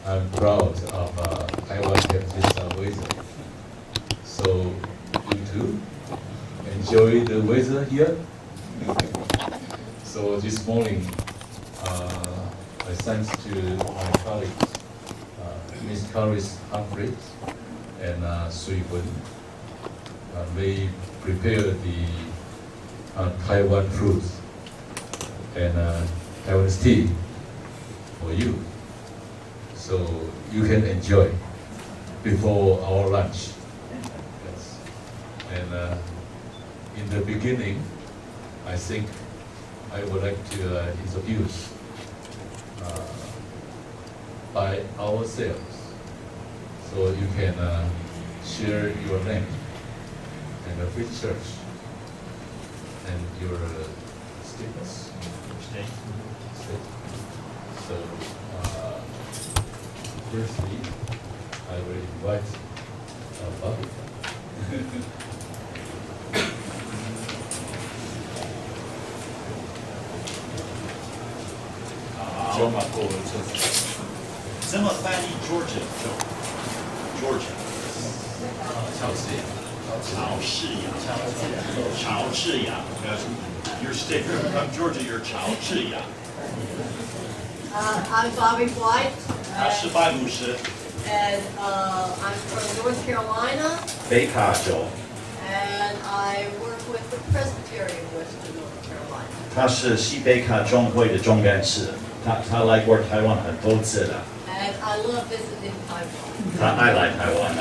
I'm proud of Taiwan Baptist weather. So you too enjoy the weather here. So this morning, my thanks to my colleagues, Miss Carris Humphreys and Sui Wen. They prepared the Taiwan fruit and Taiwanese tea for you, so you can enjoy before our lunch. Yes. And in the beginning, I think I would like to introduce by ourselves, so you can share your name and which church and your status. So, firstly, I will invite Bobby.怎么翻译 Georgia？ 潮式亚。You're sticker from Georgia. You're 潮式亚。I'm Bobby White. 他是拜牧师。And I'm from North Carolina. 北卡州。And I work with the Presbyterian Western North Carolina. 他是西北卡中会的总干事。他来过台湾很多次了。And I love visiting Taiwan. 他爱来台湾的。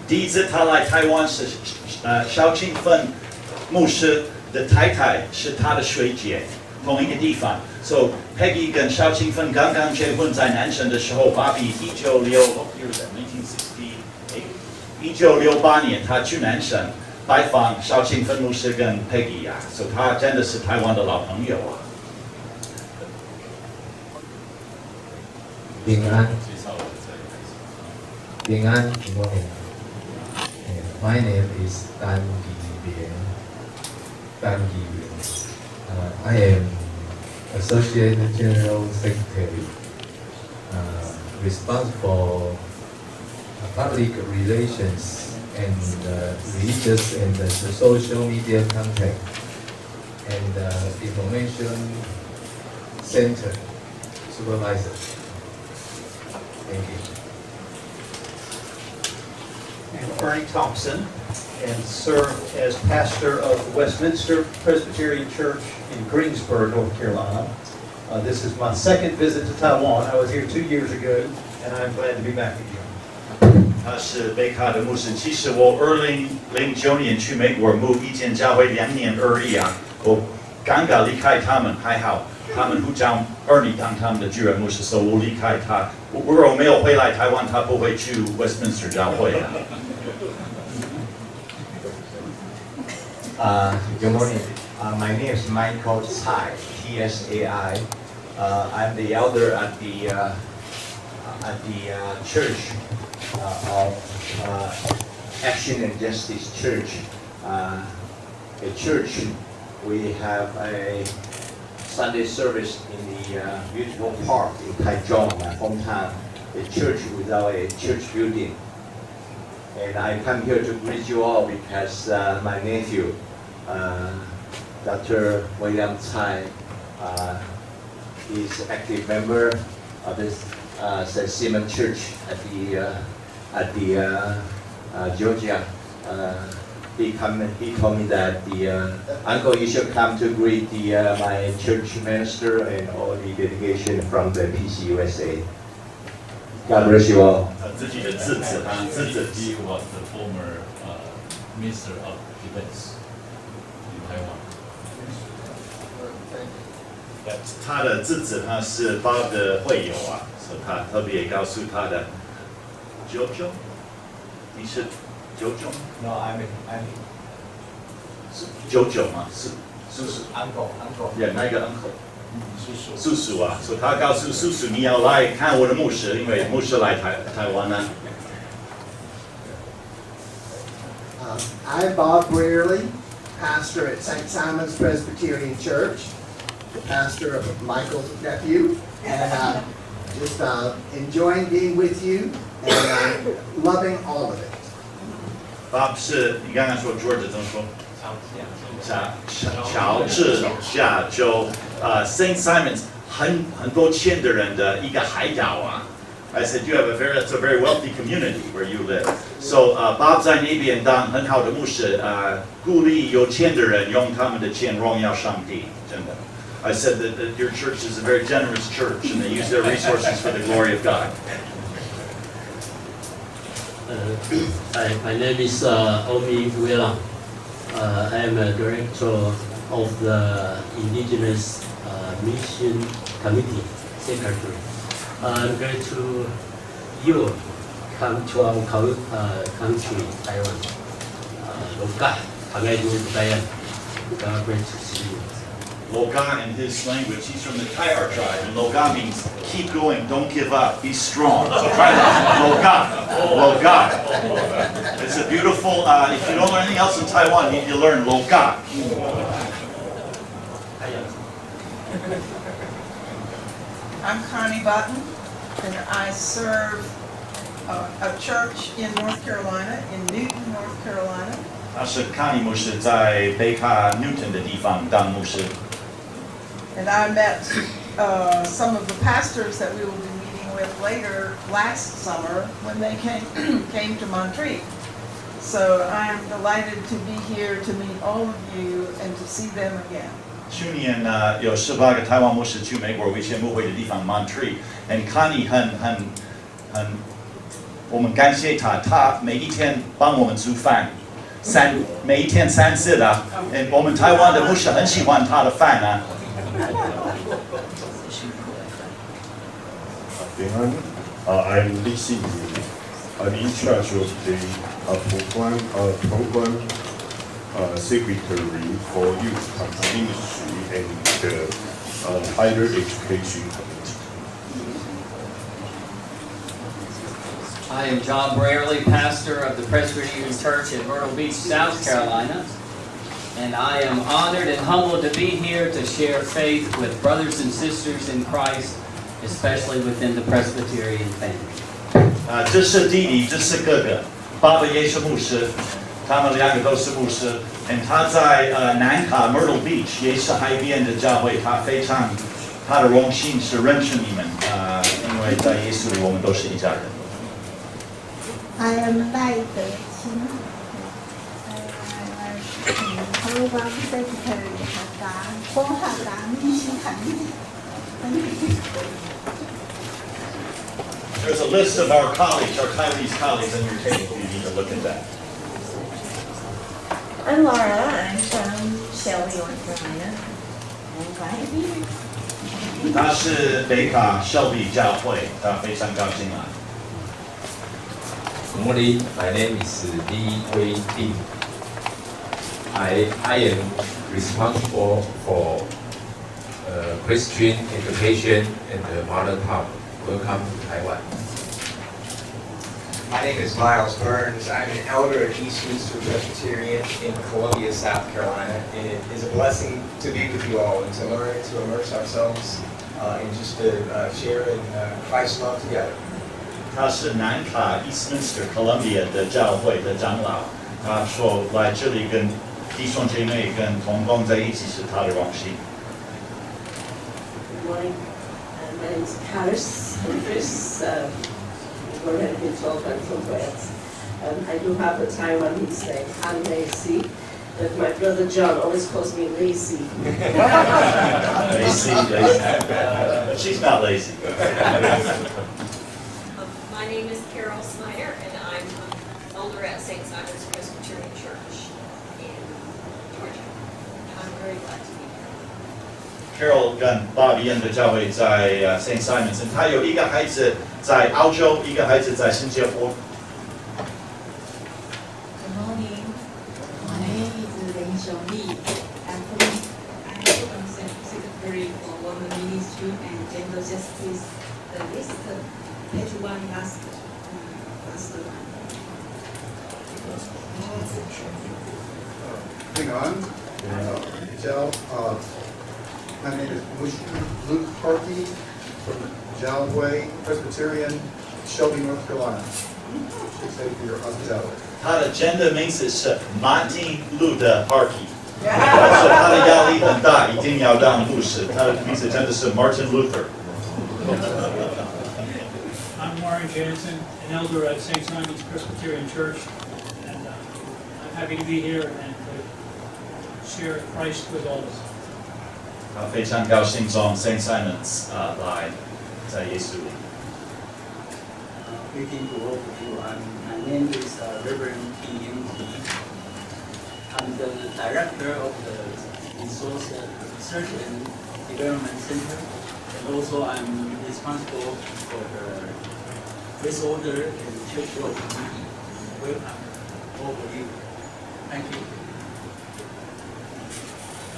第一次他来台湾是萧庆芬牧师的太太是他的学姐，同一个地方。So Peggy 跟萧庆芬刚刚结婚在南城的时候，Bobby 1968年他去南城拜访萧庆芬牧师跟 Peggy 啊，所以他真的是台湾的老朋友啊。平安，平安，平安。My name is Dan Gi Lian. I am Associate General Secretary, responsible for public relations and religious and the social media content and information center supervisor. Thank you. And Ernie Thompson, and serve as pastor of the Westminster Presbyterian Church in Greensboro, North Carolina. This is my second visit to Taiwan. I was here 2 years ago, and I'm glad to be back again. 他是北卡的牧师。其实我2009年去美国牧一间教会2年而已啊，我刚刚离开他们，还好他们不将Ernie当他们的巨人牧师，所以我离开他。如果没有回来台湾，他不会去 Westminster 教会啊。Good morning. My name is Michael Tsai, Tsai. I'm the elder at the Church of Action and Justice Church. A church, we have a Sunday service in the beautiful park in Taichung, my hometown. A church without a church building. And I come here to greet you all because my nephew, Dr. William Tsai, is active member of this St. Simon Church at the Georgia. He told me that Uncle, you should come to greet my church minister and all the delegation from the Pc USA. God bless you all. 自己的次子，他次子 He was the former Minister of Defense in Taiwan. 他的次子他是Bob的会友啊，所以他特别告诉他的舅舅，你是舅舅？ No, I'm 是舅舅吗？是 uncle. 也那个 uncle。叔叔啊，所以他告诉叔叔你要来看我的牧师，因为牧师来台湾呢。I'm Bob Brearley, pastor at St. Simon's Presbyterian Church, the pastor of Michael's nephew, and just enjoying being with you and loving all of it. Bob 是你刚刚说 Georgia 怎么说？乔治亚州St. Simons 很多钱的人的一个海岛啊。I said you have that's a very wealthy community where you live. So Bob 在那边当很好的牧师，鼓励有钱的人用他们的钱荣耀上帝，真的。I said that your church is a very generous church and they use their resources for the glory of God. My name is Omi Wela. I am a director of the Indigenous Mission Committee Secretary. I'm glad to you come to our country, Taiwan. Loka, Pangay God great to see you. Loga in his language, he's from the Kayar tribe, and Loga means keep going, don't give up, be strong. So try that. Loga. It's a beautiful, if you don't learn anything else in Taiwan, you need to learn Loga. I'm Connie Button, and I serve a church in North Carolina, in Newton, North Carolina. 他是康尼牧师在北卡 Newton 的地方当牧师。And I met some of the pastors that we will be meeting with later last summer when they came to Montreat. So I am delighted to be here to meet all of you and to see them again. 去年有18个台湾牧师去美国维贤牧会的地方 Montreat， and Connie 我们感谢他，他每一天帮我们煮饭，每一天3次的，我们台湾的牧师很喜欢他的饭啊。I'm Lixi. I'm in charge of the program secretary for youth ministry and the higher education committee. I am John Brierley, pastor of the Presbyterian Church in Myrtle Beach, South Carolina. And I am honored and humbled to be here to share faith with brothers and sisters in Christ, especially within the Presbyterian family. 这是弟弟，这是哥哥，爸爸也是牧师，他们2个都是牧师。他在南卡 Myrtle Beach 也是海边的教会，他的荣幸是认识你们，因为在耶稣里我们都是一家人。I am 赖德清。Program Secretary 和工学堂秘书长。There's a list of our colleagues, our Taiwanese colleagues on your table. You need to look at that. I'm Laura. I'm from Shelby, North Carolina. I'm glad to be here. 他是北卡 Shelby 教会，他非常高兴来。Good morning. My name is Li Wei Ding. I am responsible for Christian education and the mother tongue. Welcome to Taiwan. My name is Miles Burns. I'm an elder at Eastminster Presbyterian in Columbia, South Carolina. And it is a blessing to be with you all and to learn and to immerse ourselves and just to share in Christ's love together. 他是南卡 Eastminster Columbia 的教会的长老，他说来这里跟弟兄姐妹跟同工在一起是他的荣幸。Good morning. My name is Karis Chris. We're going to be told by some friends. I do have a Taiwanese name, Han Lacey, but my brother John always calls me Lacey. Lacey. But she's not lazy. My name is Carol Snyder, and I'm elder at St. Simon's Presbyterian Church in Georgia. I'm very glad to be here. Carol 跟 Bob 一样的教会在St. Simons， 他有一个孩子在澳洲，一个孩子在新加坡。Good morning. My name is Lin Xiongli. I'm Program Secretary for Women Ministry and Gender Justice. The list, page 1 last line. Hang on. Michelle, my name is Luke Harkey from 教会 Presbyterian, Shelby, North Carolina. 谢谢 for your hospitality. 他的真的名字是 Martin Luther Harkey， 所以他的压力很大，一定要当牧师。他的名字真的是 Martin Luther。I'm Warren Jansen, an elder at St. Simon's Presbyterian Church, and I'm happy to be here and to share Christ with all of us. 他非常高兴从 St. Simon's 来在耶稣里。Greeting to all of you. My name is Reverend T. I'm the director of the Resource Research and Development Center, and also I'm responsible for the Grace Order and Church Work Committee. Welcome, all of you. Thank you.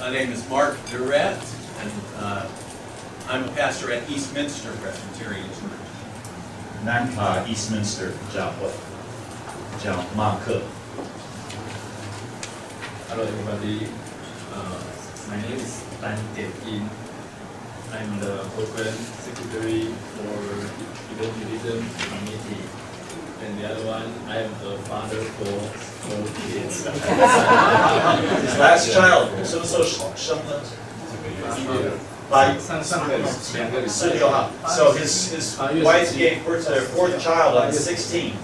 My name is Mark Durrett, and I'm a pastor at Eastminster Presbyterian Church. 南卡 Eastminster 教会，叫马克。Hello everybody, my name is Tan Tian Yin. I'm the program secretary for evangelism committee. And the other one, I am the father for 4 kids. His last child 什么时候生的？4月号。So his wife gave birth to their 4th child on 16.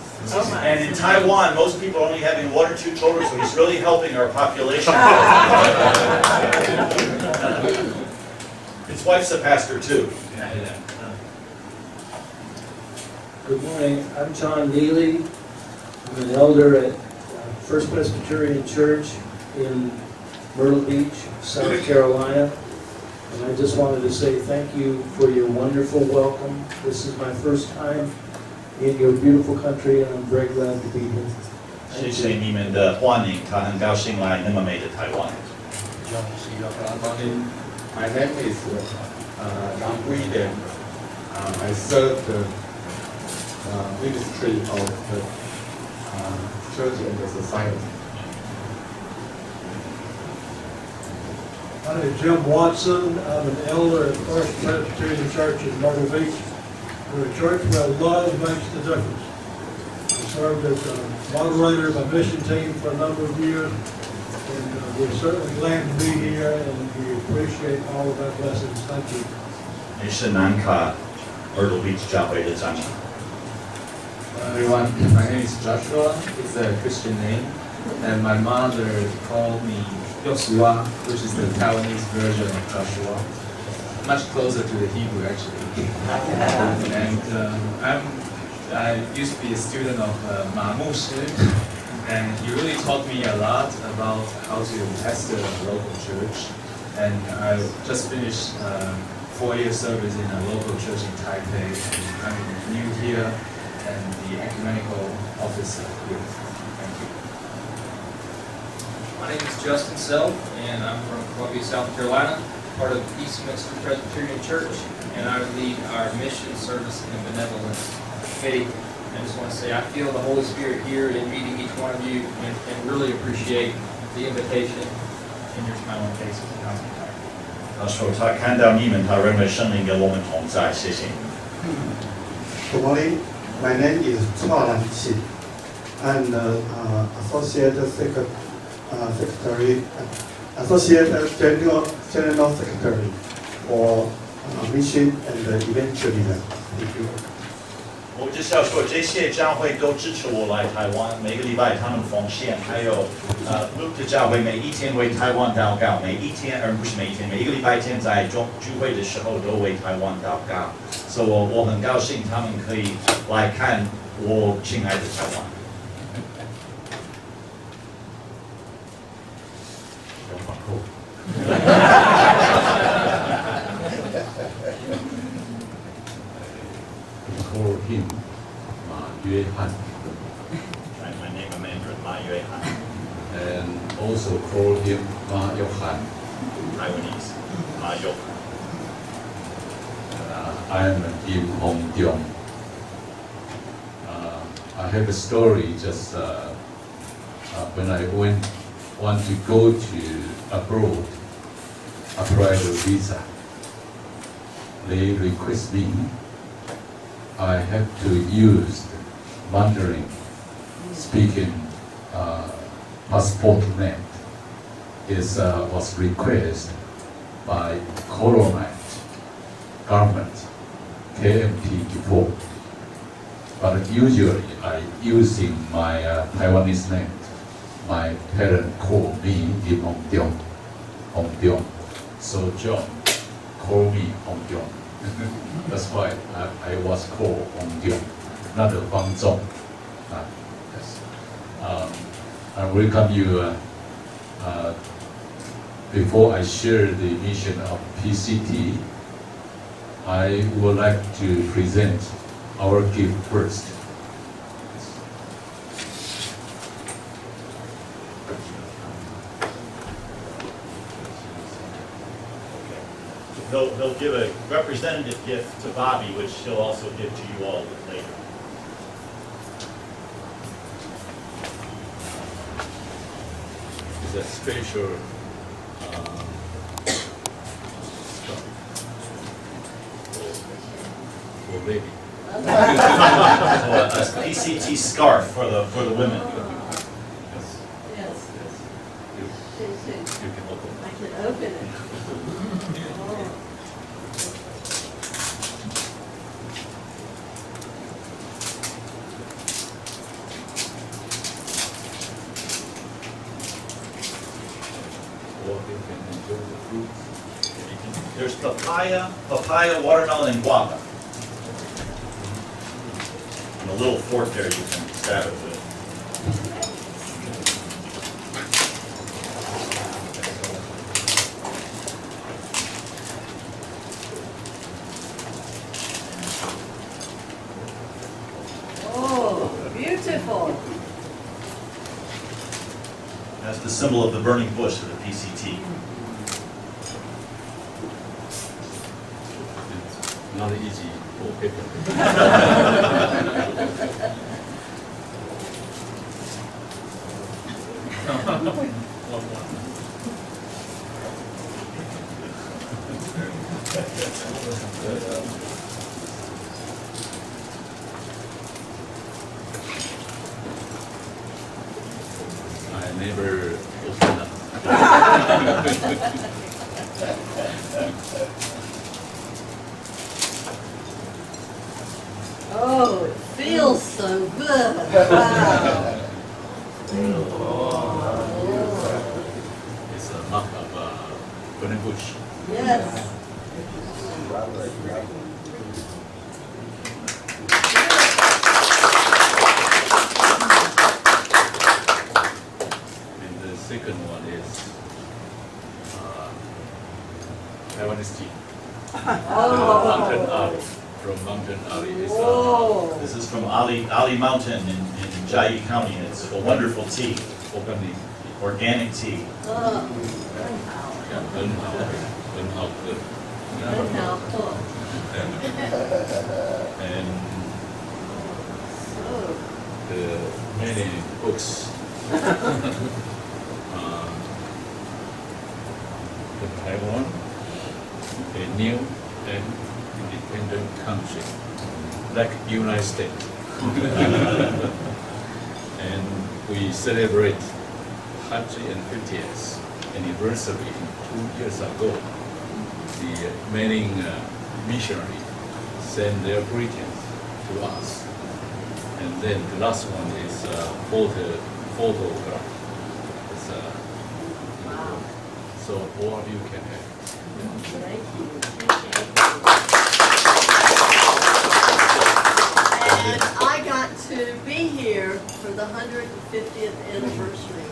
And in Taiwan, most people are only having 1 or 2 children, so he's really helping our population. His wife's a pastor too. Good morning. I'm John Neely. I'm an elder at First Presbyterian Church in Myrtle Beach, South Carolina. And I just wanted to say thank you for your wonderful welcome. This is my first time in your beautiful country, and I'm very glad to be here. 谢谢你们的欢迎，他很高兴来那么美的台湾。My name is Yang William. I serve the ministry of the church and the society. My name is Jim Watson. I'm an elder at First Presbyterian Church in Myrtle Beach. We're a church where love makes the difference. I served as a moderator of my mission team for a number of years, and we're certainly glad to be here, and we appreciate all of our blessings. Thank you. 你是南卡 Myrtle Beach 教会的长老。Everyone, my name is Joshua. It's a Christian name, and my mother called me Joshua, which is the Taiwanese version of Joshua, much closer to the Hebrew actually. And I used to be a student of Ma Mu Shi, and he really taught me a lot about how to pastor a local church. And I just finished 4-year service in a local church in Taipei. I'm new here and the ecumenical officer here. Thank you. My name is Justin Self, and I'm from Columbia, South Carolina, part of Eastminster Presbyterian Church, and I lead our mission, service, and benevolence committee. I just want to say I feel the Holy Spirit here in meeting each one of you, and really appreciate the invitation and your smile on faces and hospitality. 他说他看到你们，他认为圣灵跟我们同在，谢谢你。Good morning. My name is Chua Lan Qi. I'm the Associate General Secretary for Mission and Evangelism. Thank you. 我就是要说，这些教会都支持我来台湾，每个礼拜他们奉献，还有Luke 的教会每一天为台湾祷告，每一天而不是每一天，每一个礼拜天在聚会的时候都为台湾祷告，所以我很高兴他们可以来看我亲爱的台湾。Call him 马约翰 My name is Mandarin 马约翰 and also call him 马约翰 Taiwanese 马约翰 I am Kim Hong Tiong. I have a story just when I want to go to abroad, apply the visa. They request me I have to use Mandarin speaking passport name. Was requested by colonized government, KMT before. But usually I using my Taiwanese name. My parents call me in Hong Tiong. So John called me Hong Tiong. That's why I was called Hong Tiong, not Fang Zong. Yes. I welcome you. Before I share the mission of PCT, I would like to present our gift first. They'll give a representative gift to Bobby, which he'll also give to you all later. It's a special for baby. A PCT scarf for the women. Yes. You can open. I can open it. Or you can enjoy the fruits. There's papaya, watermelon, and guava. And a little fork there you can stab it with. Oh, beautiful. That's the symbol of the burning bush of the PCT. Not easy for people. I never open up. Oh, it feels so good. Wow. It's a mark of burning bush. Yes. And the second one is Taiwanese tea. Mountain Ali. From Mountain Ali. This is from Ali Mountain in Jiayi County. It's a wonderful tea, organic tea. And the many books. The Taiwan, a new and independent country, like United States. And we celebrate 150th anniversary 2 years ago. The many missionaries send their greetings to us. And then the last one is photograph. It's, so all of you can have. Thank you. And I got to be here for the 150th anniversary.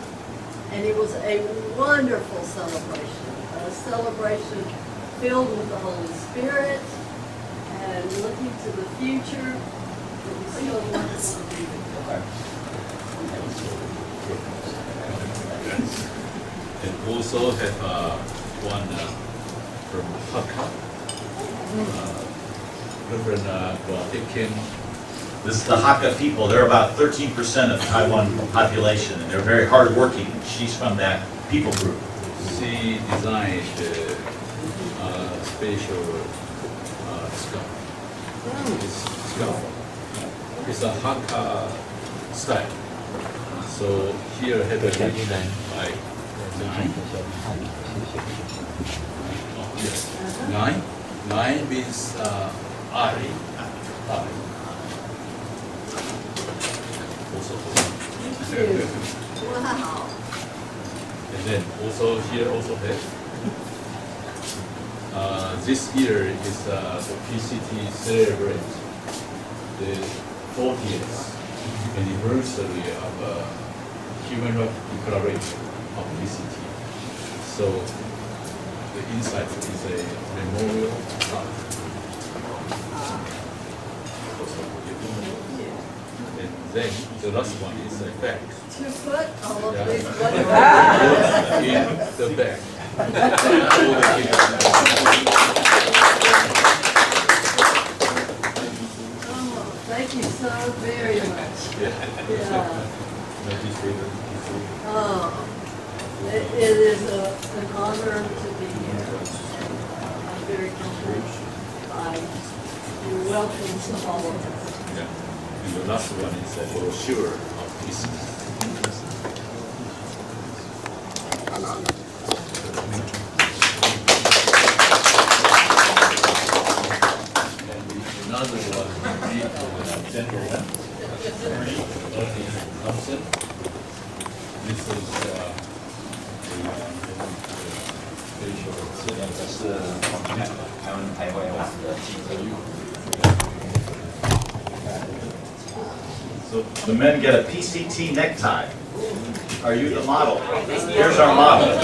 And it was a wonderful celebration. A celebration filled with the Holy Spirit and looking to the future. It was so wonderful to be here. And also have one from Hakka, Reverend Guatekin. This is the Hakka people. They're about 13% of Taiwan population, and they're very hardworking. She's from that people group. She designed special scarf. It's It's a Hakka style. So here I have a reading by 9. 9 means I. Also. And then also here also have. This year is the PCT celebrate the 40th anniversary of Human Rights Declaration of PCT. So the inside is a memorial plaque. And then the last one is a bag. 2 foot all of this. In the bag. Thank you so very much. Yeah. Oh, it is an honor to be here. I'm very comforted by your welcome to all of us. Yeah. And the last one is a brochure of Pc. Another one would be the gentleman, Thompson. This is So the men get a PCT necktie. Are you the model? Here's our model.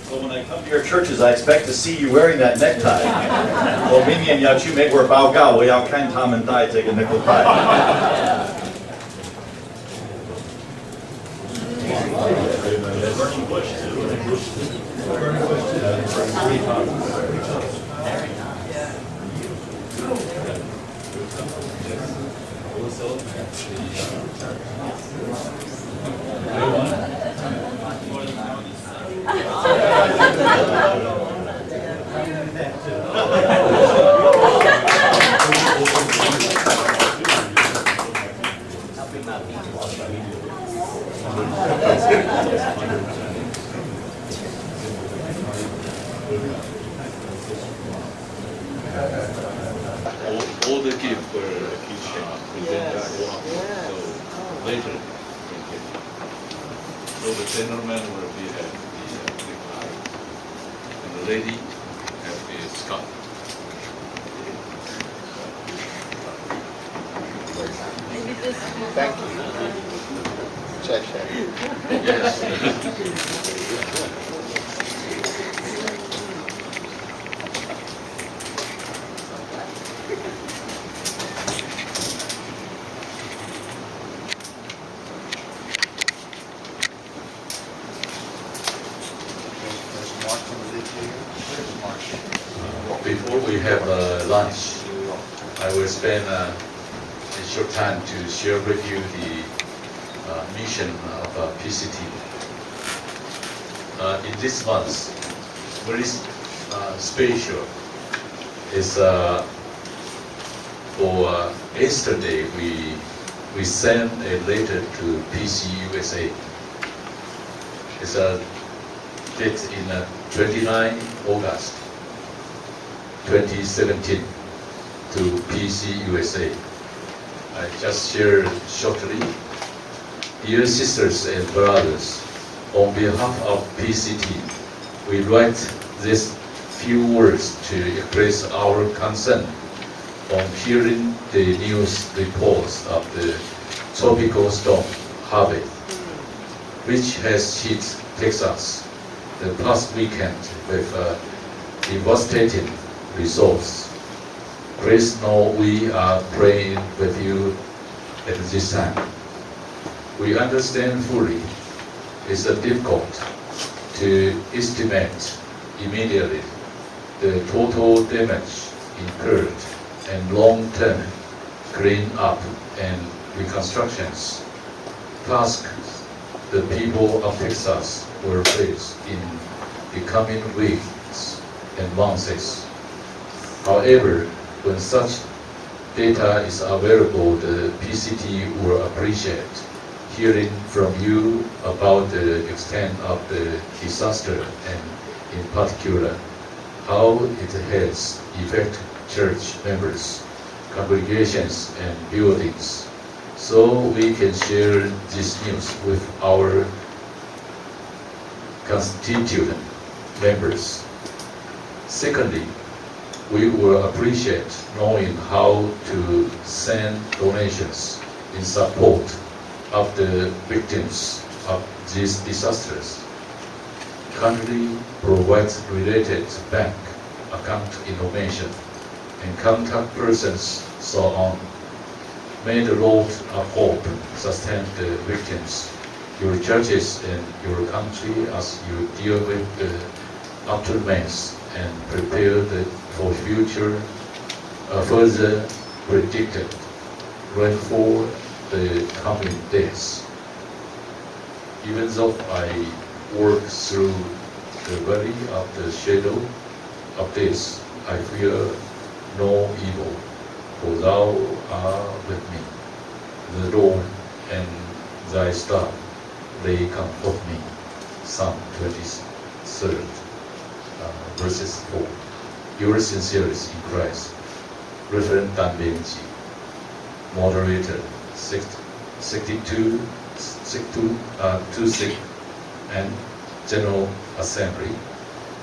So when I come to your churches, I expect to see you wearing that necktie. 我明年要去美国报告，我要看他们戴这个 necktie。all the gifts were presented so later. So the gentleman will be at the necktie, and the lady at the scarf. Thank you. Check. Yes. Before we have lunch, I will spend a short time to share with you the mission of PCT. In this month, very special is for yesterday we sent a letter to PC USA. It's dated in 29 August 2017 to PC USA. I just share shortly. Dear sisters and brothers, on behalf of PCT, we write these few words to express our concern on hearing the news reports of the tropical storm Harvey, which has hit Texas the past weekend with devastating results. Please know we are praying with you at this time. We understand fully it's difficult to estimate immediately the total damage incurred and long-term clean up and reconstructions tasks the people of Texas will face in the coming weeks and months. However, when such data is available, the PCT will appreciate hearing from you about the extent of the disaster and in particular how it has affected church members, congregations and buildings, so we can share this news with our constituent members. Secondly, we will appreciate knowing how to send donations in support of the victims of these disasters. Country provides related bank account information and contact persons, so on. May the Lord of hope sustain the victims, your churches and your country as you deal with the aftermath and prepare for future further predicted rainfall the coming days. Even though I work through the valley of the shadow of death, I fear no evil, for thou art with me. The Lord and thy staff, they comfort me. Psalm 23, verses 4. Yours sincerely in Christ, Reverend Dan Benji, moderator 26 and General Assembly,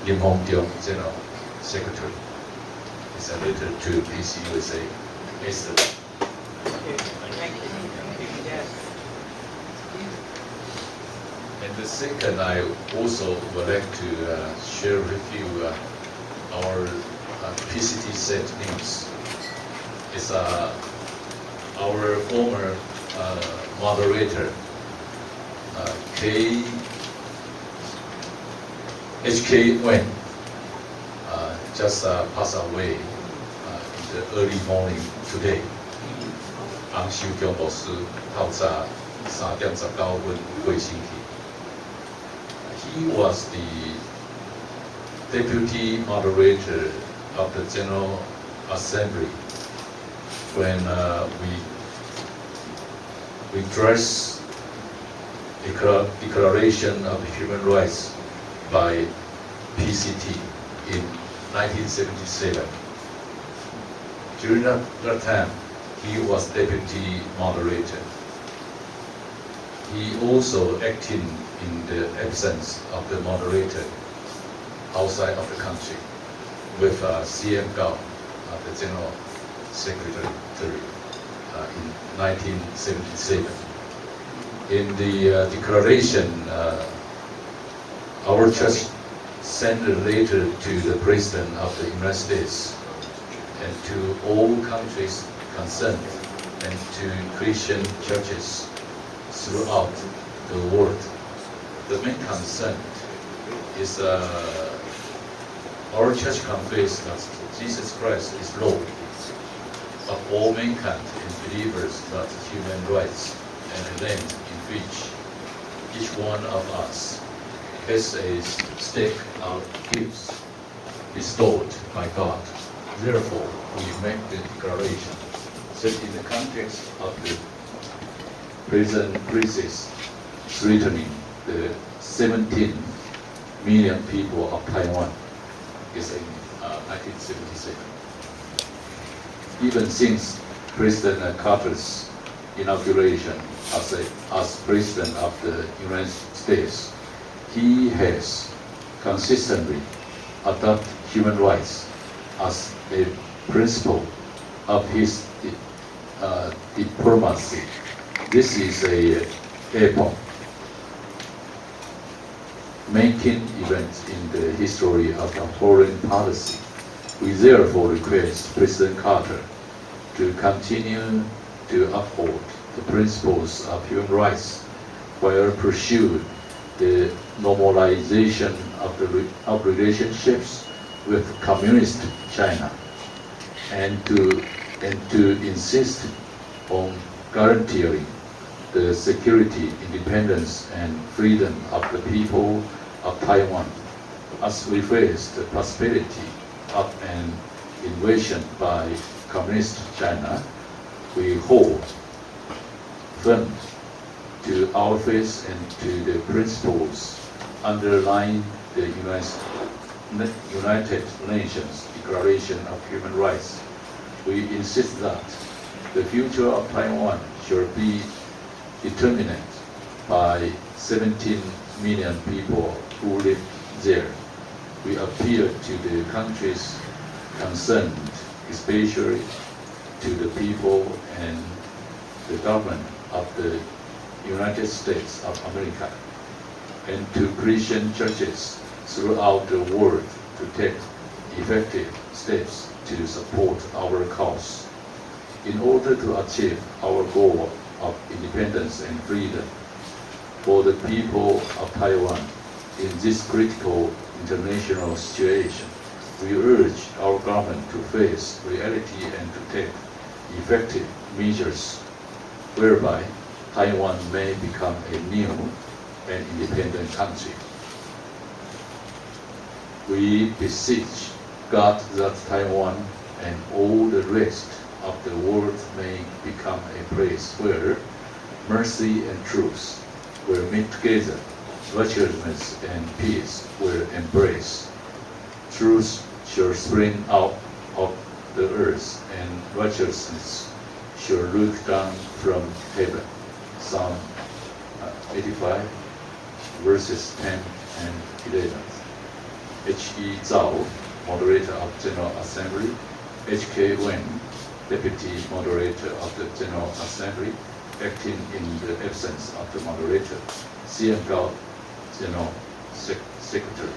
Lim Hong Tiong, General Secretary. It's a letter to PC USA. Esther. And the second, I also would like to share with you our PCT set news. It's our former moderator, HK Wen, just passed away in the early morning today. 洪秀强牧师透早3點19分過身去。He was the deputy moderator of the General Assembly when we addressed the Declaration of Human Rights by PCT in 1977. During that time, he was deputy moderator. He also acted in the absence of the moderator outside of the country with CM Gao, the General Secretary, in 1977. In the declaration, our church sent a letter to the President of the United States and to all countries concerned and to Christian churches throughout the world. The main concern is our church confesses that Jesus Christ is Lord of all mankind and believers that human rights and a land in which each one of us has a stake of gifts bestowed by God. Therefore, we make the declaration that in the context of the present crisis threatening the 17 million people of Taiwan is in 1977. Even since President Carter's inauguration as President of the United States, he has consistently adopted human rights as a principle of his diplomacy. This is a epoch making event in the history of our foreign policy. We therefore request President Carter to continue to uphold the principles of human rights while pursue the normalization of relationships with communist China, and to insist on guaranteeing the security, independence, and freedom of the people of Taiwan. As we face the possibility of an invasion by Communist China, we hold firm to our faith and to the principles underlying the United Nations Declaration of Human Rights. We insist that the future of Taiwan should be determined by 17 million people who live there. We appeal to the countries concerned, especially to the people and the government of the United States of America, and to Christian churches throughout the world to take effective steps to support our cause. In order to achieve our goal of independence and freedom for the people of Taiwan in this critical international situation, we urge our government to face reality and to take effective measures whereby Taiwan may become a new and independent country. We beseech God that Taiwan and all the rest of the world may become a place where mercy and truth will meet together, righteousness and peace will embrace. Truth shall spring out of the earth, and righteousness shall look down from heaven. Psalm 85, verses 10 and 11. H.E. Zhao, Moderator of General Assembly, H.K. Wen, Deputy Moderator of the General Assembly, acting in the absence of the Moderator, C.M. Gao, General Secretary.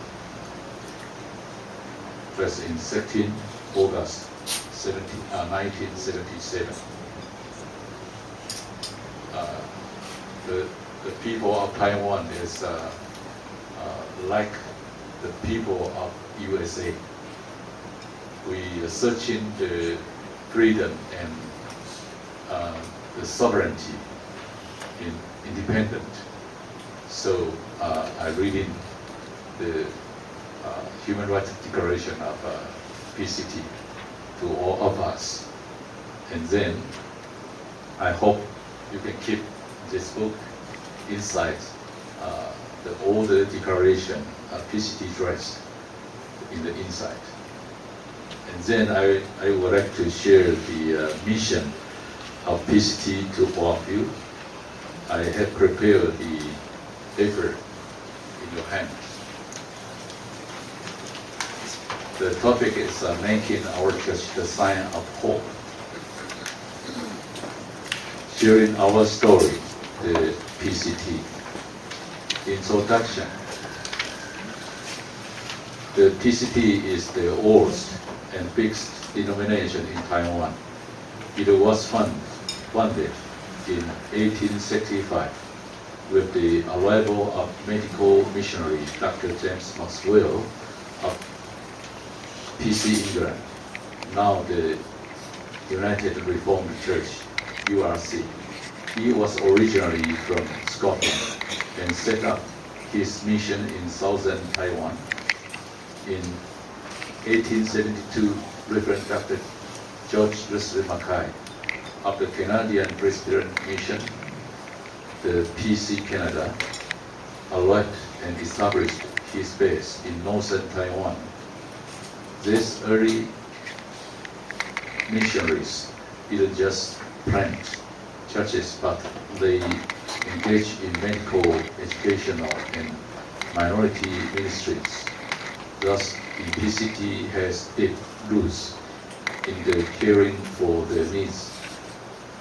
Dressed in 13 August 1977. The people of Taiwan is like the people of USA. We are searching the freedom and the sovereignty in independent. So I'm reading the Human Rights Declaration of PCT to all of us. And then I hope you can keep this book inside the older declaration of PCT dress in the inside. And then I would like to share the mission of PCT to all of you. I have prepared the paper in your hand. The topic is making our church the sign of hope. Sharing our story, the PCT. Introduction. The PCT is the oldest and biggest denomination in Taiwan. It was founded in 1865 with the arrival of medical missionary Dr. James Maxwell of Pc, England, now the United Reformed Church, URC. He was originally from Scotland and set up his mission in southern Taiwan. In 1872, Reverend Dr. George Wesley Mackay of the Canadian Presbyterian Mission, the PC Canada, arrived and established his base in northern Taiwan. These early missionaries didn't just plant churches, but they engaged in medical, educational, and minority ministries. Thus, the PCT has deep roots in the caring for the needs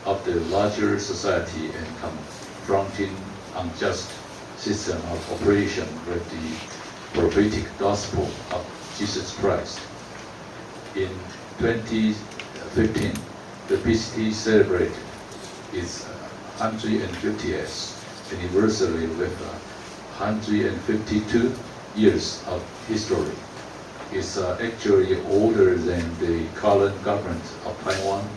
of the larger society and confronting unjust system of operation with the prophetic gospel of Jesus Christ. In 2015, the PCT celebrated its 150th anniversary with 152 years of history. It's actually older than the current government of Taiwan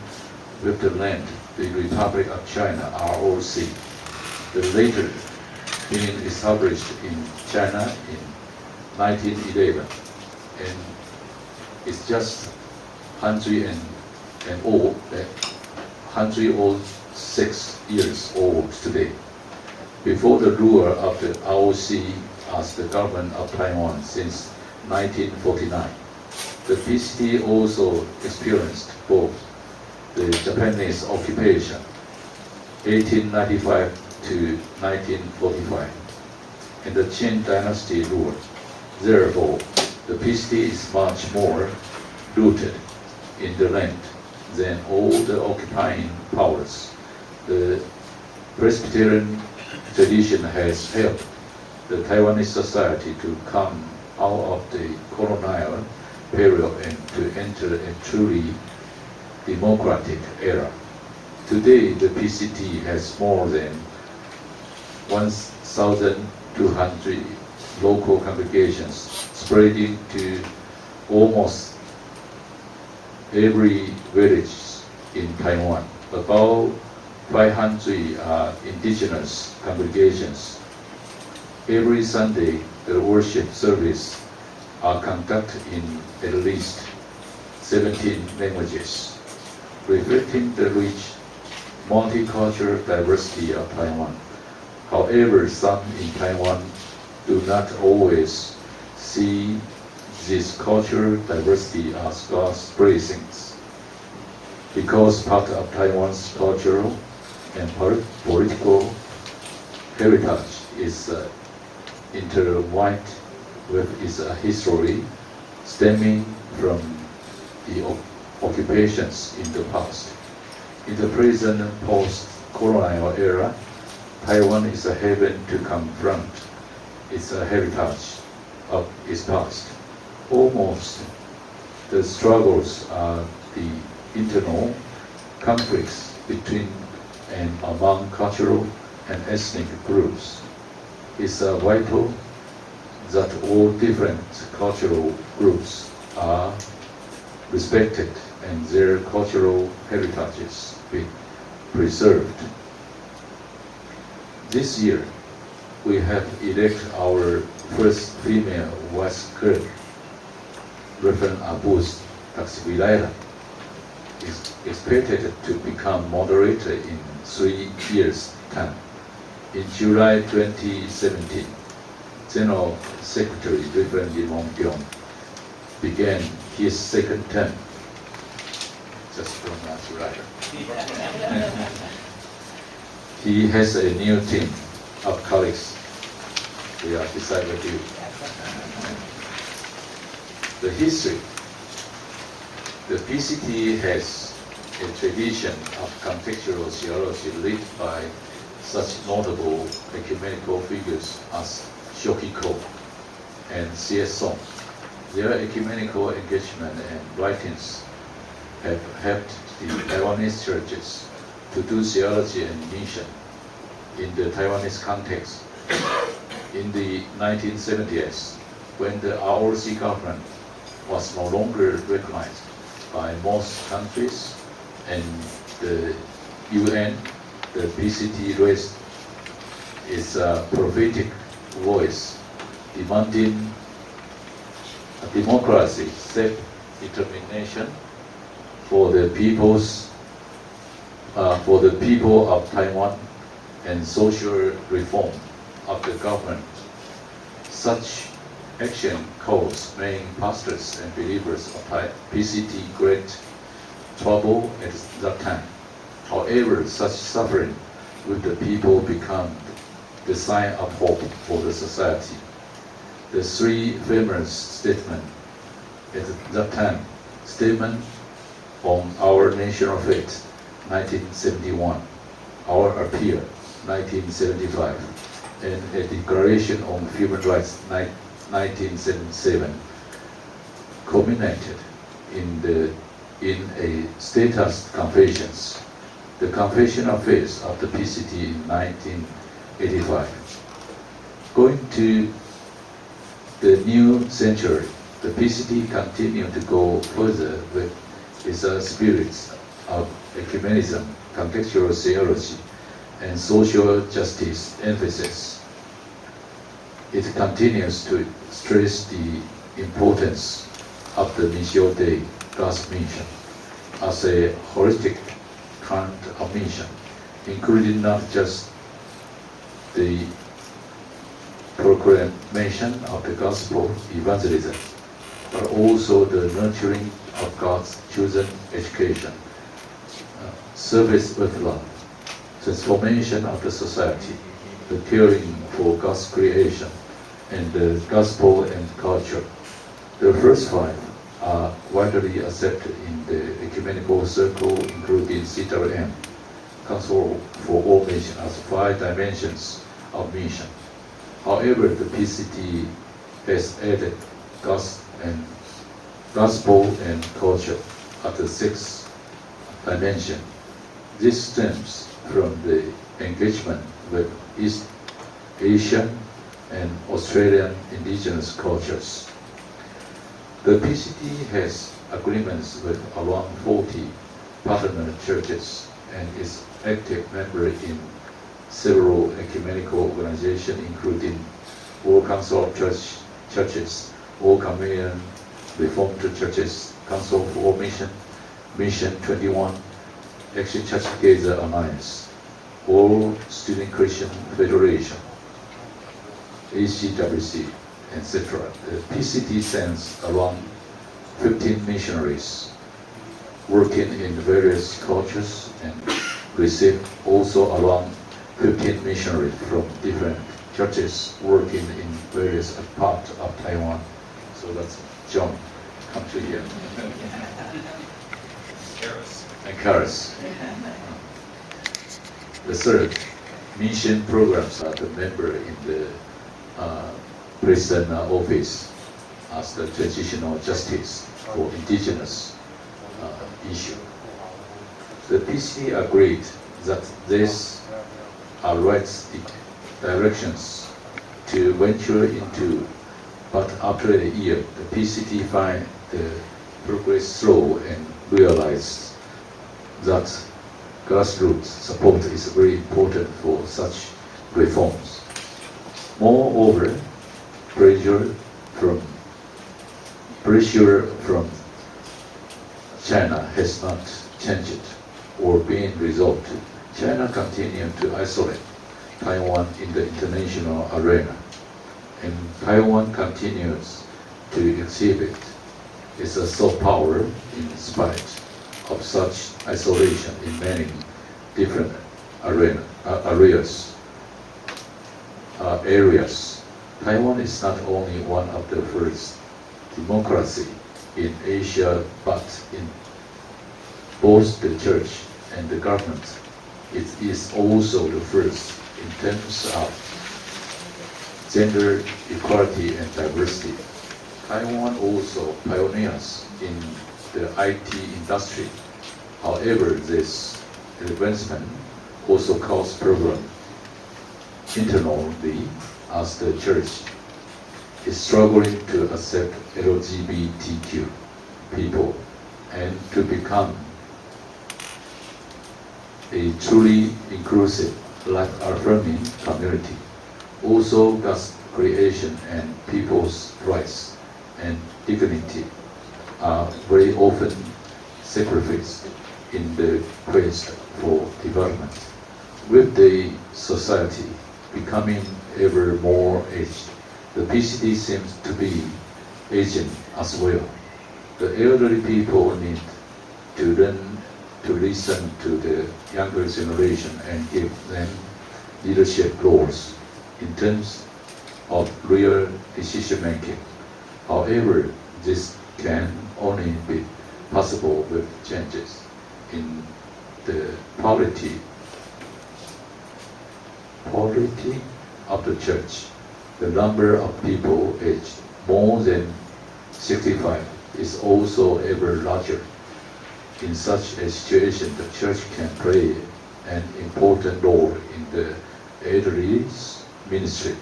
with the land, the Republic of China, ROC. the later being established in China in 1911, and it's just 106 years old today. Before the rule of the ROC as the government of Taiwan since 1949, the PCT also experienced both the Japanese occupation, 1895 to 1945, and the Qing dynasty rule. Therefore, the PCT is much more rooted in the land than all the occupying powers. The Presbyterian tradition has helped the Taiwanese society to come out of the colonial period and to enter a truly democratic era. Today, the PCT has more than 1,200 local congregations spreading to almost every village in Taiwan. About 500 are indigenous congregations. Every Sunday, the worship service are conducted in at least 17 languages, reflecting the rich multicultural diversity of Taiwan. However, some in Taiwan do not always see this cultural diversity as God's blessings, because part of Taiwan's cultural and political heritage is intertwined with its history stemming from the occupations in the past. In the present post-colonial era, Taiwan is a haven to confront its heritage of its past. Almost the struggles are the internal conflicts between and among cultural and ethnic groups. It's vital that all different cultural groups are respected and their cultural heritages be preserved. This year, we have elected our first female vice clerk, Reverend Abus Taksiwilaila, is expected to become moderator in 3 years' time. In July 2017, General Secretary Reverend Lim Hong Kyung began his second term. Just from July. He has a new team of colleagues. We are beside with you. The history. The PCT has a tradition of contextual theology led by such notable ecumenical figures as Shoki Ko and C.S. Song. Their ecumenical engagement and writings have helped the Taiwanese churches to do theology and mission in the Taiwanese context. In the 1970s, when the ROC government was no longer recognized by most countries and the UN, the PCT raised its prophetic voice demanding a democracy, self-determination for the people of Taiwan and social reform of the government. Such action caused many pastors and believers of PCT great trouble at that time. However, such suffering with the people become the sign of hope for the society. The three famous statements at that time: statement on our national faith, 1971, our appeal, 1975, and a declaration on human rights, 1977, culminated in a status confessions, the Confession of Faith of the PCT in 1985. Going to the new century, the PCT continued to go further with its spirits of ecumenism, contextual theology, and social justice emphasis. It continues to stress the importance of the Mission Day God's mission as a holistic kind of mission, including not just the proclamation of the gospel evangelism, but also the nurturing of God's chosen education, service with love, transformation of the society, the caring for God's creation, and the gospel and culture. The first 5 are widely accepted in the ecumenical circle, including CWM, Council for All Nations, as 5 dimensions of mission. However, the PCT has added gospel and culture at the 6th dimension. This stems from the engagement with East Asian and Australian indigenous cultures. The PCT has agreements with around 40 partner churches and is active member in several ecumenical organizations, including World Council of Churches, World Communion, Reformed Churches, Council for All Mission, Mission 21, Action Church Together Alliance, World Student Christian Federation, ACWC, etc. The PCT sends around 15 missionaries working in various cultures and receive also around 15 missionaries from different churches working in various parts of Taiwan. So that's John. Come to here. And Karis. The third, mission programs are the member in the President office as the transitional justice for indigenous issue. The PC agreed that these are right directions to venture into, but after a year, the PCT find the progress slow and realized that grassroots support is very important for such reforms. Moreover, pressure from China has not changed or been resolved. China continues to isolate Taiwan in the international arena, and Taiwan continues to exhibit its soft power in spite of such isolation in many different areas. Taiwan is not only one of the first democracy in Asia, but in both the church and the government. It is also the first in terms of gender equality and diversity. Taiwan also pioneers in the IT industry. However, this advancement also caused problems internally, as the church is struggling to accept LGBTQ people and to become a truly inclusive, life-affirming community. Also, God's creation and people's rights and dignity are very often sacrificed in the quest for development. With the society becoming ever more aged, the PCT seems to be aging as well. The elderly people need to learn to listen to the younger generation and give them leadership roles in terms of real decision making. However, this can only be possible with changes in the polity of the church. The number of people aged more than 65 is also ever larger. In such a situation, the church can play an important role in the elderly ministry.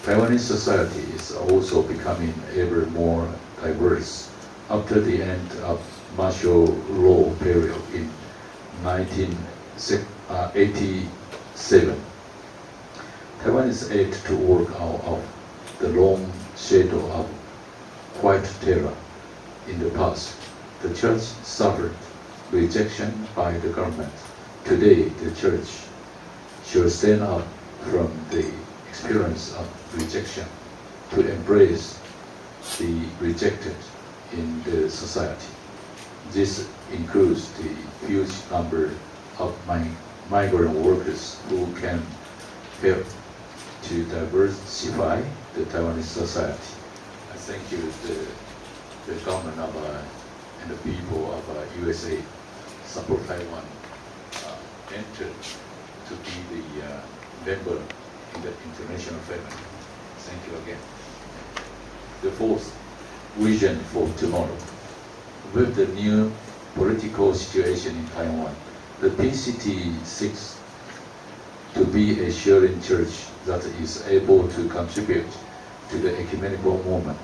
Taiwanese society is also becoming ever more diverse. After the end of martial law period in 1960, 1887. Taiwan is able to work out of the long shadow of white terror in the past. The church suffered rejection by the government. Today, the church should stand up from the experience of rejection to embrace the rejected in the society. This includes the huge number of migrant workers who can help to diversify the Taiwanese society. I thank you, the government of and the people of USA support Taiwan entered to be the member in the international family. Thank you again. The fourth vision for tomorrow. With the new political situation in Taiwan, the PCT seeks to be a sharing church that is able to contribute to the ecumenical movement.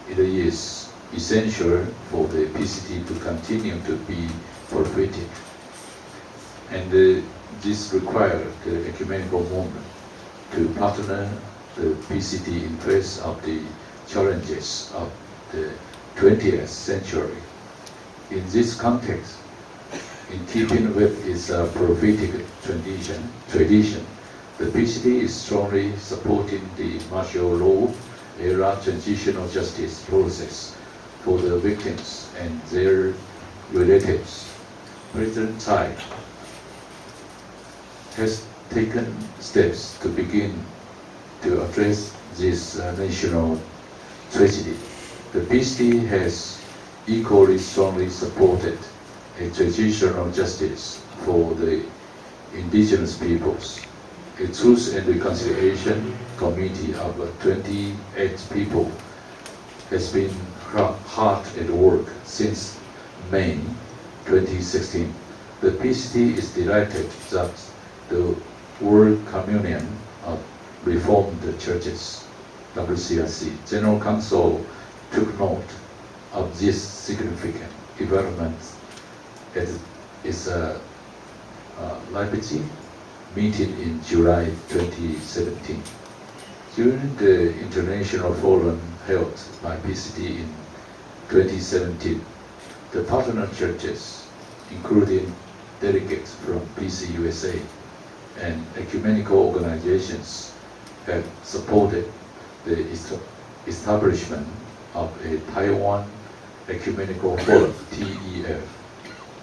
It is essential for the PCT to continue to be prophetic, and this requires the ecumenical movement to partner the PCT in face of the challenges of the 20th century. In this context, in keeping with its prophetic tradition, the PCT is strongly supporting the martial law era transitional justice process for the victims and their relatives. President Tsai has taken steps to begin to address this national tragedy. The PCT has equally strongly supported a transitional justice for the indigenous peoples. A Truth and Reconciliation Committee of 28 people has been hard at work since May 2016. The PCT is delighted that the World Communion of Reformed Churches, WCRC, General Council took note of this significant development at its Leipzig meeting in July 2017. During the international forum held by PCT in 2017, the partner churches, including delegates from PC USA and ecumenical organizations, have supported the establishment of a Taiwan Ecumenical Forum, TEF,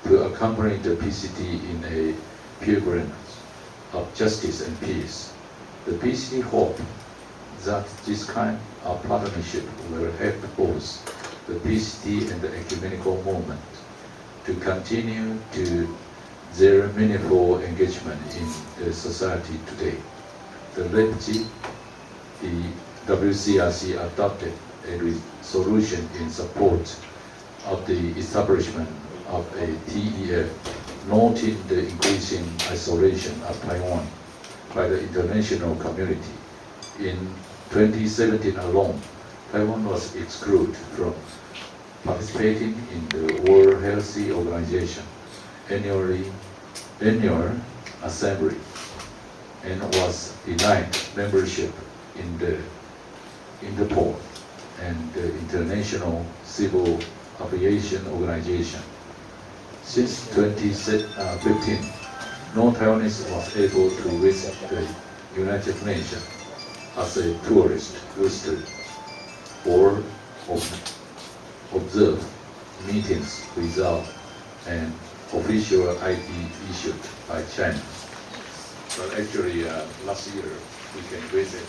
to accompany the PCT in a pilgrimage of justice and peace. The PCT hope that this kind of partnership will help both the PCT and the ecumenical movement to continue to their meaningful engagement in the society today. The Leipzig, the WCRC adopted a resolution in support of the establishment of a TEF, noting the increasing isolation of Taiwan by the international community. In 2017 alone, Taiwan was excluded from participating in the World Health Organization annual assembly and was denied membership in the Interpol and the International Civil Aviation Organization. Since 2015, no Taiwanese was able to visit the United Nations as a tourist visitor or observe meetings without an official ID issued by China. But actually, last year we can visit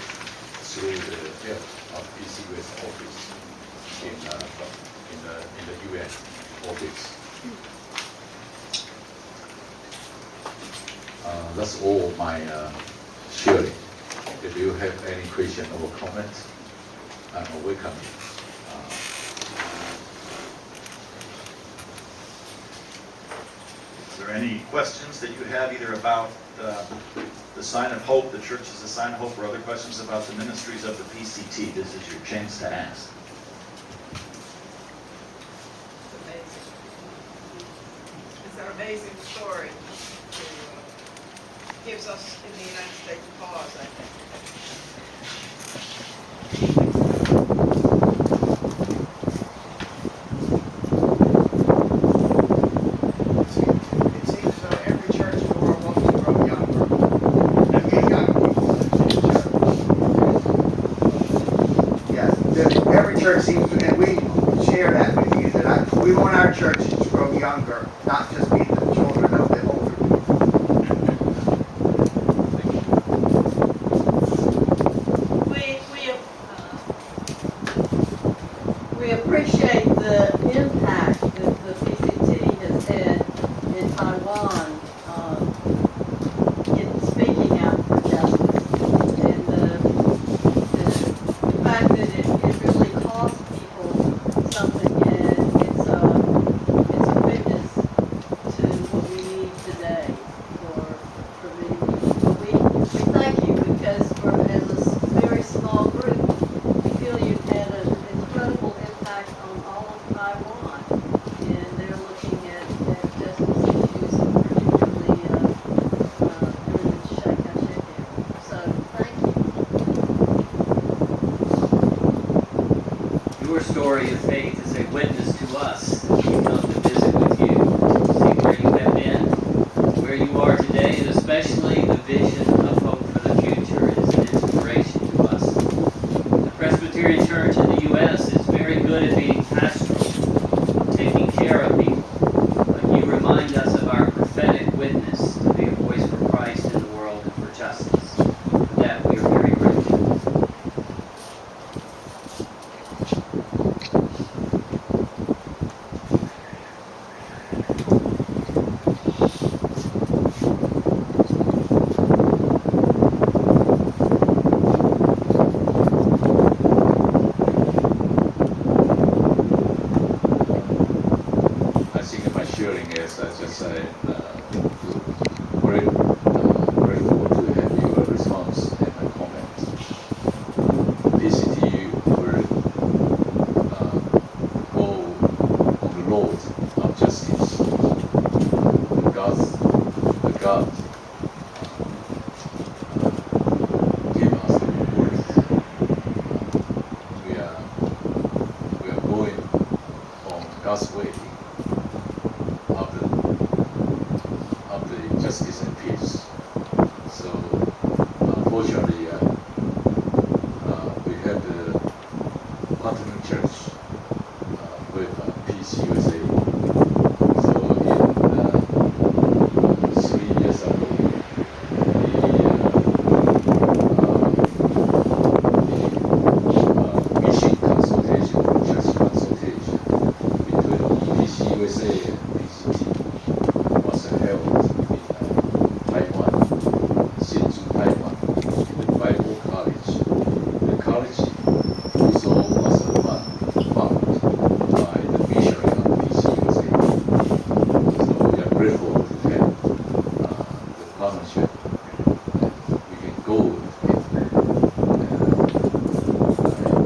through the help of PCUS office in the UN office. That's all my sharing. If you have any question or comment, I'm welcome. Is there any questions that you have either about the sign of hope, the church is a sign of hope, or other questions about the ministries of the PCT? This is your chance to ask. It's an amazing story gives us in the United States cause, I think. It seems as though every church in the world wants to grow younger. And get young people into the church. Yes, every church seems to, and we share that with you, that we want our churches to grow younger, not just be the children of the older people. We appreciate the impact that the PCT has had in Taiwan in speaking out for justice, and the fact that it really costs people something, and it's a witness to what we need today for many people. We thank you because as a very small group, we feel you've had an incredible impact on all of Taiwan, and they're looking at justice issues, and particularly during the shutdown. So thank you. Your story of faith is a witness to us. We come to visit with you, see where you have been, where you are today, and especially the vision of hope for the future is an inspiration to us. The Presbyterian Church in the U.S. is very good at being pastoral, taking care of people, but you remind us of our prophetic witness to be a voice for Christ in the world and for justice. For that we are very grateful. I think my sharing is just grateful to have your response and comment. PCT will go on the road of justice. God give us the word. We are going on God's way of the justice and peace. So fortunately, we have the partner church with Peace USA. So in 3 years ago, the mission consultation, church consultation between Peace USA and PCT was held in Taiwan, Hsinchu, Taiwan, the Bible College. The college also was founded by the missionary of Peace USA. So we are grateful to have the partnership. We can go and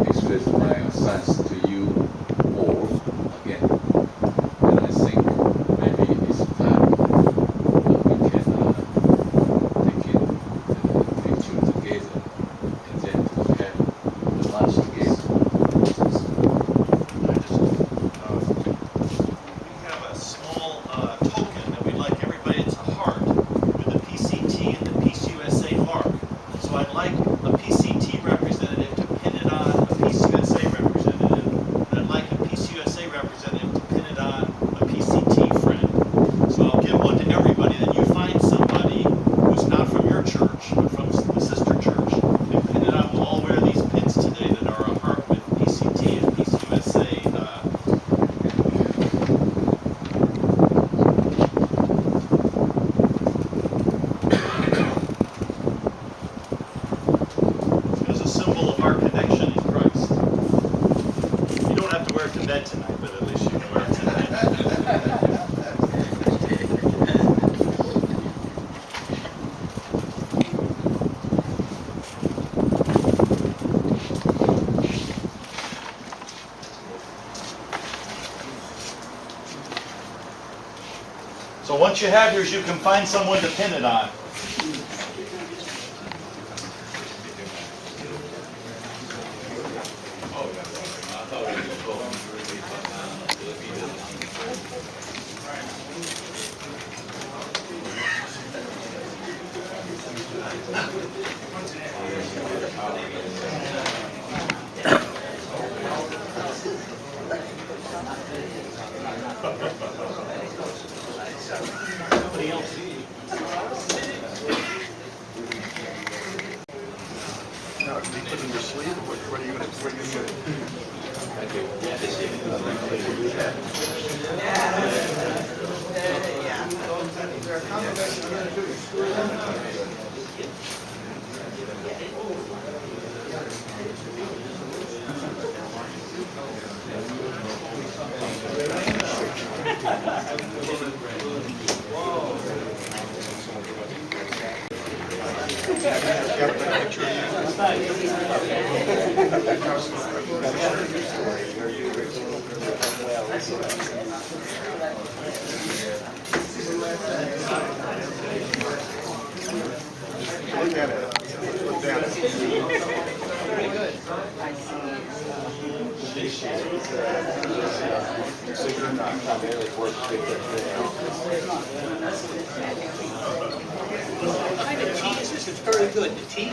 express my thanks to you all again. And I think maybe it's time we can take the picture together and then to have the lunch together. We have a small token that we'd like everybody to heart with the PCT and the Peace USA mark. So I'd like a PCT representative to pin it on a Peace USA representative, and I'd like a Peace USA representative to pin it on a PCT friend. So I'll give one to everybody, then you find somebody who's not from your church, but from the sister church, and pin it on. We'll all wear these pins today that are a heart with PCT and Peace USA. As a symbol of our connection in Christ. You don't have to wear it to bed tonight, but at least you can wear it tonight. So once you have yours, you can find someone to pin it on. Nobody else. Now, do you put it in your sleeve, or what are you going to do? Thank you. Look at it. Look down. Very good. So you're not primarily working What kind of tea is this? It's very good. The tea?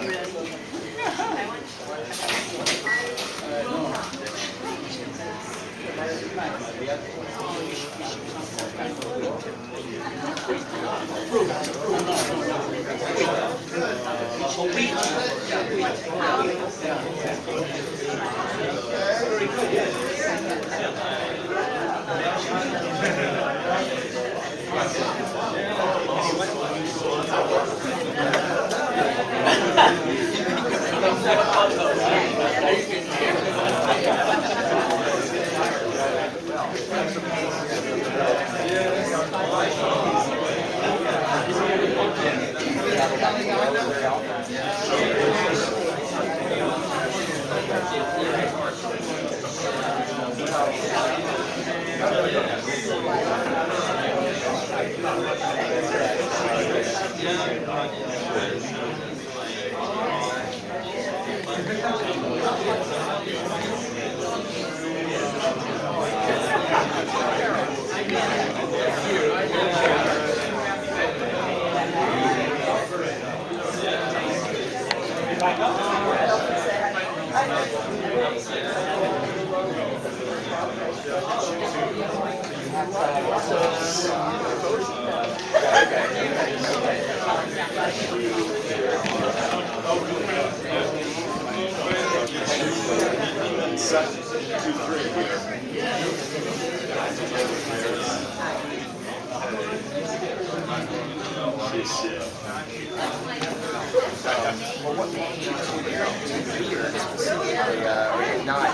Not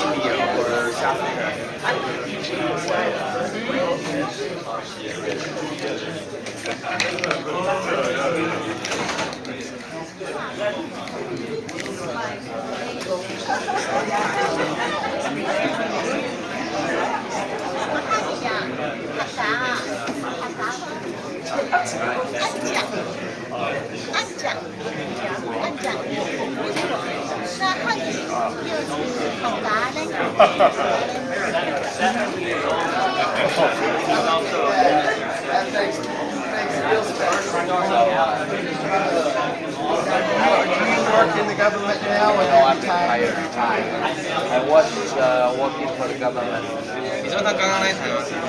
India or South Work in the government now? No, I'm retired. I was working for the government. 你知道他刚刚来台湾是吗？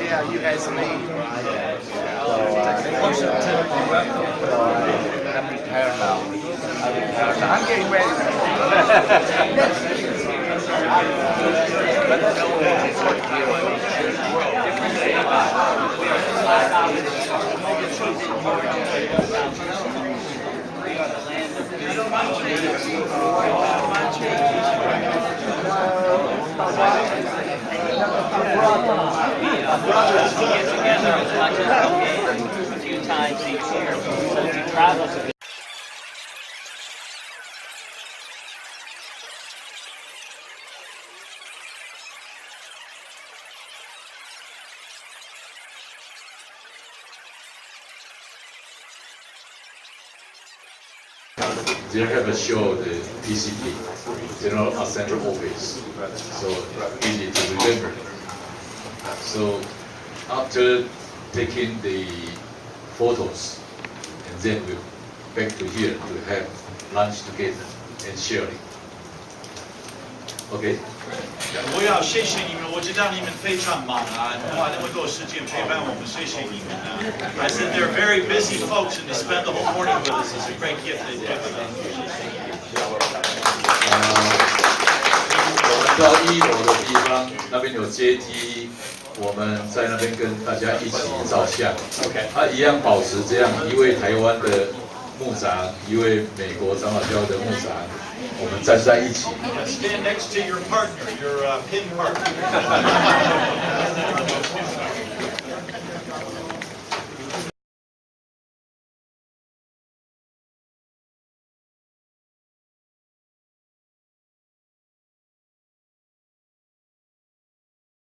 Yeah, you guys made. I'm retired now. I'm getting ready. Brothers to get together as much as we can, a few times each year. So to travel to They have a show, the PCP, General Assembly Office, so easy to remember. So after taking the photos, and then we back to here to have lunch together. and sharing. Okay. 我要谢谢你们，我知道你们非常忙啊，花那么多时间陪伴我们，谢谢你们啊。I said they're very busy folks and to spend the whole morning with us is a great gift they've given us. 我们到1楼的地方，那边有阶梯，我们在那边跟大家一起照相。OK， 一样保持这样，一位台湾的牧长，一位美国长老教会的牧长，我们站在一起。Stand next to your partner, your pin partner.